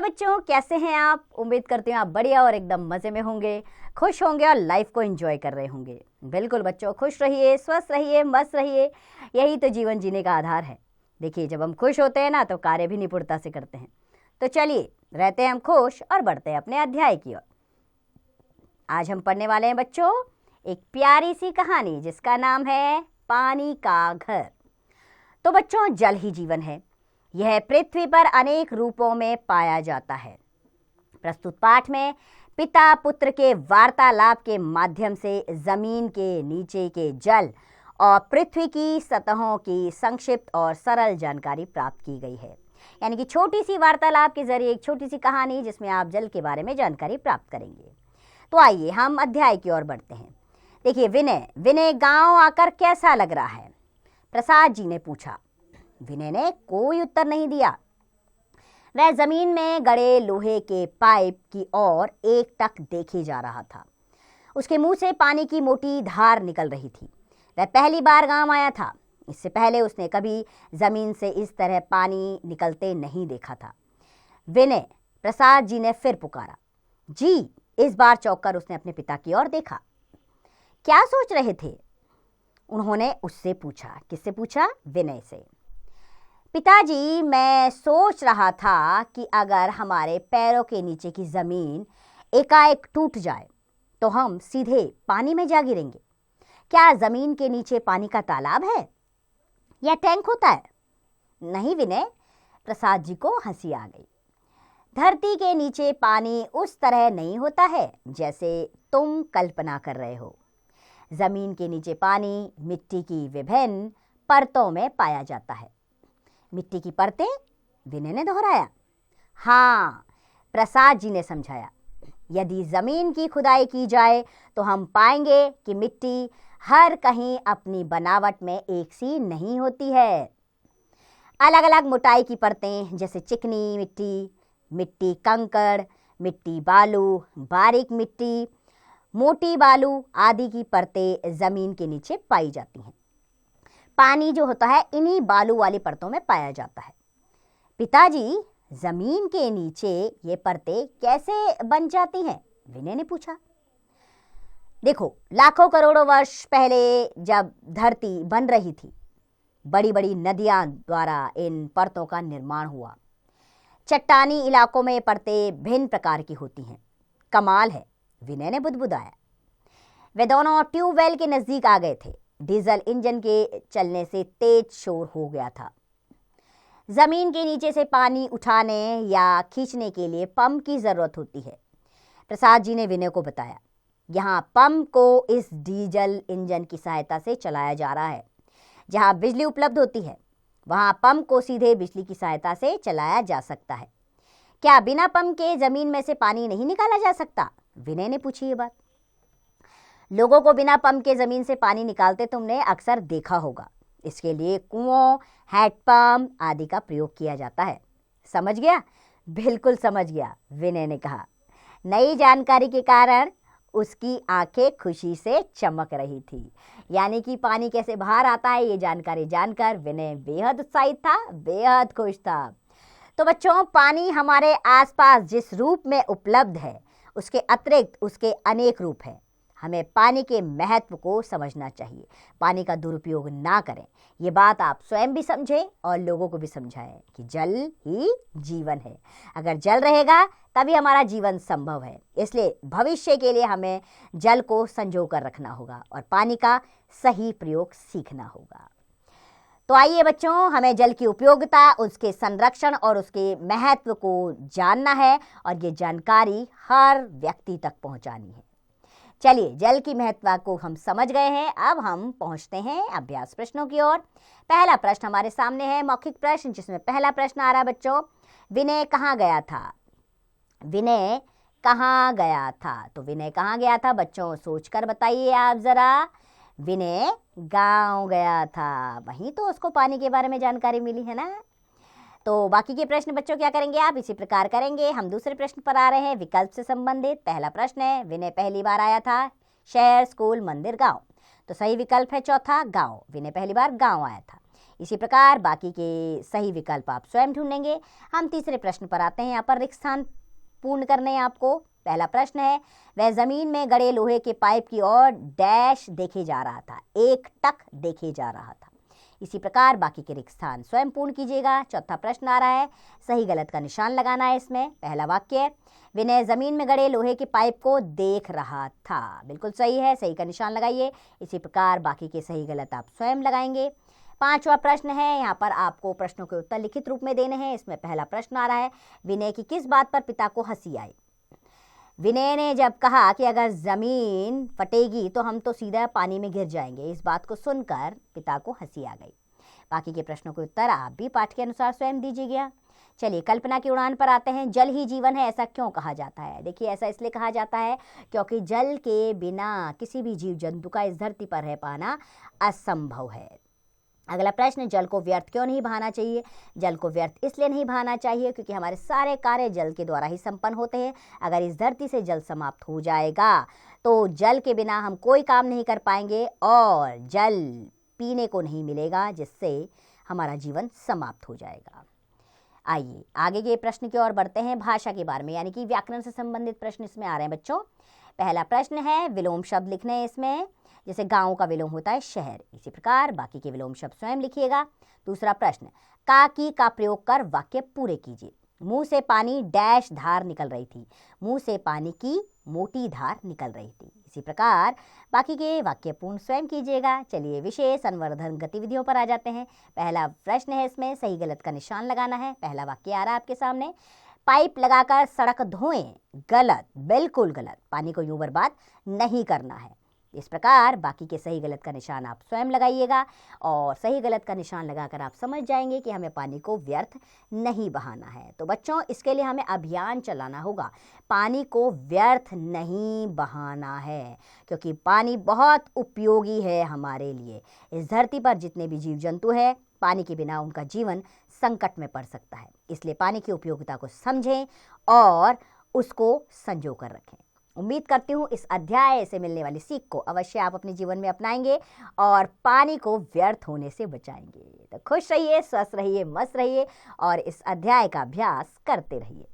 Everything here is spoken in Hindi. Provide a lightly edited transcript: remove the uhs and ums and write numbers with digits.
बच्चों, कैसे हैं आप? उम्मीद करती हूँ आप बढ़िया और एकदम मज़े में होंगे, खुश होंगे और लाइफ को एंजॉय कर रहे होंगे। बिल्कुल बच्चों, खुश रहिए, स्वस्थ रहिए, मस्त रहिए। यही तो जीवन जीने का आधार है। देखिए, जब हम खुश होते हैं ना तो कार्य भी निपुणता से करते हैं। तो चलिए, रहते हैं हम खुश और बढ़ते हैं अपने अध्याय की ओर। आज हम पढ़ने वाले हैं बच्चों एक प्यारी सी कहानी जिसका नाम है पानी का घर। तो बच्चों, जल ही जीवन है। यह पृथ्वी पर अनेक रूपों में पाया जाता है। प्रस्तुत पाठ में पिता पुत्र के वार्तालाप के माध्यम से जमीन के नीचे के जल और पृथ्वी की सतहों की संक्षिप्त और सरल जानकारी प्राप्त की गई है। यानी कि छोटी सी वार्तालाप के जरिए एक छोटी सी कहानी जिसमें आप जल के बारे में जानकारी प्राप्त करेंगे। तो आइए हम अध्याय की ओर बढ़ते हैं। देखिए, विनय गांव आकर कैसा लग रहा है? प्रसाद जी ने पूछा। विनय ने कोई उत्तर नहीं दिया। वह जमीन में गड़े लोहे के पाइप की ओर एकटक देखे जा रहा था। उसके मुंह से पानी की मोटी धार निकल रही थी। वह पहली बार गांव आया था। इससे पहले उसने कभी जमीन से इस तरह पानी निकलते नहीं देखा था। विनय, प्रसाद जी ने फिर पुकारा। जी। इस बार चौंककर उसने अपने पिता की ओर देखा। क्या सोच रहे थे? उन्होंने उससे पूछा। किससे पूछा? विनय से। पिताजी, मैं सोच रहा था कि अगर हमारे पैरों के नीचे की जमीन एकाएक टूट जाए तो हम सीधे पानी में जा गिरेंगे। क्या जमीन के नीचे पानी का तालाब है या टैंक होता है? नहीं विनय, प्रसाद जी को हंसी आ गई। धरती के नीचे पानी उस तरह नहीं होता है जैसे तुम कल्पना कर रहे हो। जमीन के नीचे पानी मिट्टी की विभिन्न परतों में पाया जाता है। मिट्टी की परतें? विनय ने दोहराया। हाँ, प्रसाद जी ने समझाया। यदि जमीन की खुदाई की जाए तो हम पाएंगे कि मिट्टी हर कहीं अपनी बनावट में एक सी नहीं होती है। अलग अलग मोटाई की परतें जैसे चिकनी मिट्टी, मिट्टी कंकड़, मिट्टी बालू, बारीक मिट्टी, मोटी बालू आदि की परतें जमीन के नीचे पाई जाती हैं। पानी जो होता है इन्हीं बालू वाली परतों में पाया जाता है। पिताजी, जमीन के नीचे ये परतें कैसे बन जाती हैं? विनय ने पूछा। देखो, लाखों करोड़ों वर्ष पहले जब धरती बन रही थी, बड़ी बड़ी नदियां द्वारा इन परतों का निर्माण हुआ। चट्टानी इलाकों में ये परतें भिन्न प्रकार की होती हैं। कमाल है, विनय ने बुदबुदाया। वे दोनों ट्यूबवेल के नजदीक आ गए थे। डीजल इंजन के चलने से तेज शोर हो गया था। जमीन के नीचे से पानी उठाने या खींचने के लिए पंप की जरूरत होती है। प्रसाद जी ने विनय को बताया। यहाँ पंप को इस डीजल इंजन की सहायता से चलाया जा रहा है। जहाँ बिजली उपलब्ध होती है वहाँ पंप को सीधे बिजली की सहायता से चलाया जा सकता है। क्या बिना पंप के जमीन में से पानी नहीं निकाला जा सकता? विनय ने पूछी ये बात। लोगों को बिना पंप के जमीन से पानी निकालते तुमने अक्सर देखा होगा। इसके लिए कुओं, हैंडपंप आदि का प्रयोग किया जाता है। समझ गया? बिल्कुल समझ गया, विनय ने कहा। नई जानकारी के कारण उसकी आंखें खुशी से चमक रही थी। यानी कि पानी कैसे बाहर आता है ये जानकारी जानकर विनय बेहद उत्साहित था, बेहद खुश था। तो बच्चों, पानी हमारे आसपास जिस रूप में उपलब्ध है उसके अतिरिक्त उसके अनेक रूप हैं। हमें पानी के महत्व को समझना चाहिए। पानी का दुरुपयोग ना करें। ये बात आप स्वयं भी समझें और लोगों को भी समझाएं कि जल ही जीवन है। अगर जल रहेगा तभी हमारा जीवन संभव है। इसलिए भविष्य के लिए हमें जल को संजो कर रखना होगा और पानी का सही प्रयोग सीखना होगा। तो आइए बच्चों, हमें जल की उपयोगिता, उसके संरक्षण और उसके महत्व को जानना है और ये जानकारी हर व्यक्ति तक पहुंचानी है। चलिए, जल की महत्व को हम समझ गए हैं। अब हम पहुंचते हैं अभ्यास प्रश्नों की ओर। पहला प्रश्न हमारे सामने है मौखिक प्रश्न, जिसमें पहला प्रश्न आ रहा है बच्चों, विनय कहाँ गया था? विनय कहाँ गया था? तो विनय कहाँ गया था बच्चों? सोचकर बताइए आप जरा। विनय गांव गया था, वहीं तो उसको पानी के बारे में जानकारी मिली है ना। तो बाकी के प्रश्न बच्चों क्या करेंगे आप? इसी प्रकार करेंगे। हम दूसरे प्रश्न पर आ रहे हैं, विकल्प से संबंधित। पहला प्रश्न है, विनय पहली बार आया था शहर, स्कूल, मंदिर, गांव। तो सही विकल्प है चौथा, गांव। विनय पहली बार गांव आया था। इसी प्रकार बाकी के सही विकल्प आप स्वयं ढूंढेंगे। हम तीसरे प्रश्न पर आते हैं। यहाँ पर रिक्त स्थान पूर्ण करने हैं आपको। पहला प्रश्न है, वह जमीन में गड़े लोहे के पाइप की ओर डैश देखे जा रहा था, एक टक देखे जा रहा था। इसी प्रकार बाकी के रिक्त स्थान स्वयं पूर्ण कीजिएगा। चौथा प्रश्न आ रहा है, सही गलत का निशान लगाना है इसमें। पहला वाक्य, विनय जमीन में गड़े लोहे के पाइप को देख रहा था, बिल्कुल सही है, सही का निशान लगाइए। इसी प्रकार बाकी के सही गलत आप स्वयं लगाएंगे। पांचवा प्रश्न है, यहाँ पर आपको प्रश्नों के उत्तर लिखित रूप में देने हैं। इसमें पहला प्रश्न आ रहा है, विनय की किस बात पर पिता को हंसी आई। विनय ने जब कहा कि अगर जमीन फटेगी तो हम तो सीधा पानी में गिर जाएंगे, इस बात को सुनकर पिता को हंसी आ गई। बाकी के प्रश्नों के उत्तर आप भी पाठ के अनुसार स्वयं दीजिएगा। चलिए कल्पना की उड़ान पर आते हैं। जल ही जीवन है, ऐसा क्यों कहा जाता है। देखिए, ऐसा इसलिए कहा जाता है क्योंकि जल के बिना किसी भी जीव जंतु का इस धरती पर रह पाना असंभव है। अगला प्रश्न, जल को व्यर्थ क्यों नहीं बहाना चाहिए। जल को व्यर्थ इसलिए नहीं बहाना चाहिए क्योंकि हमारे सारे कार्य जल के द्वारा ही संपन्न होते हैं। अगर इस धरती से जल समाप्त हो जाएगा तो जल के बिना हम कोई काम नहीं कर पाएंगे और जल पीने को नहीं मिलेगा, जिससे हमारा जीवन समाप्त हो जाएगा। आइए आगे के प्रश्न की ओर बढ़ते हैं। भाषा के बारे में यानी कि व्याकरण से संबंधित प्रश्न इसमें आ रहे हैं बच्चों। पहला प्रश्न है, विलोम शब्द लिखने हैं इसमें। जैसे गांव का विलोम होता है शहर, इसी प्रकार बाकी के विलोम शब्द स्वयं लिखिएगा। दूसरा प्रश्न, का की का प्रयोग कर वाक्य पूरे कीजिए। मुंह से पानी डैश धार निकल रही थी, मुंह से पानी की मोटी धार निकल रही थी। इसी प्रकार बाकी के वाक्य पूर्ण स्वयं कीजिएगा। चलिए विशेष संवर्धन गतिविधियों पर आ जाते हैं। पहला प्रश्न है, इसमें सही गलत का निशान लगाना है। पहला वाक्य आ रहा है आपके सामने, पाइप लगाकर सड़क धोएं, गलत, बिल्कुल गलत, पानी को यूं बर्बाद नहीं करना है। इस प्रकार बाकी के सही गलत का निशान आप स्वयं लगाइएगा और सही गलत का निशान लगाकर आप समझ जाएंगे कि हमें पानी को व्यर्थ नहीं बहाना है। तो बच्चों, इसके लिए हमें अभियान चलाना होगा। पानी को व्यर्थ नहीं बहाना है क्योंकि पानी बहुत उपयोगी है हमारे लिए। इस धरती पर जितने भी जीव जंतु हैं, पानी के बिना उनका जीवन संकट में पड़ सकता है। इसलिए पानी की उपयोगिता को समझें और उसको संजो कर रखें। उम्मीद करती हूँ इस अध्याय से मिलने वाली सीख को अवश्य आप अपने जीवन में अपनाएंगे और पानी को व्यर्थ होने से बचाएंगे। तो खुश रहिए, स्वस्थ रहिए, मस्त रहिए और इस अध्याय का अभ्यास करते रहिए।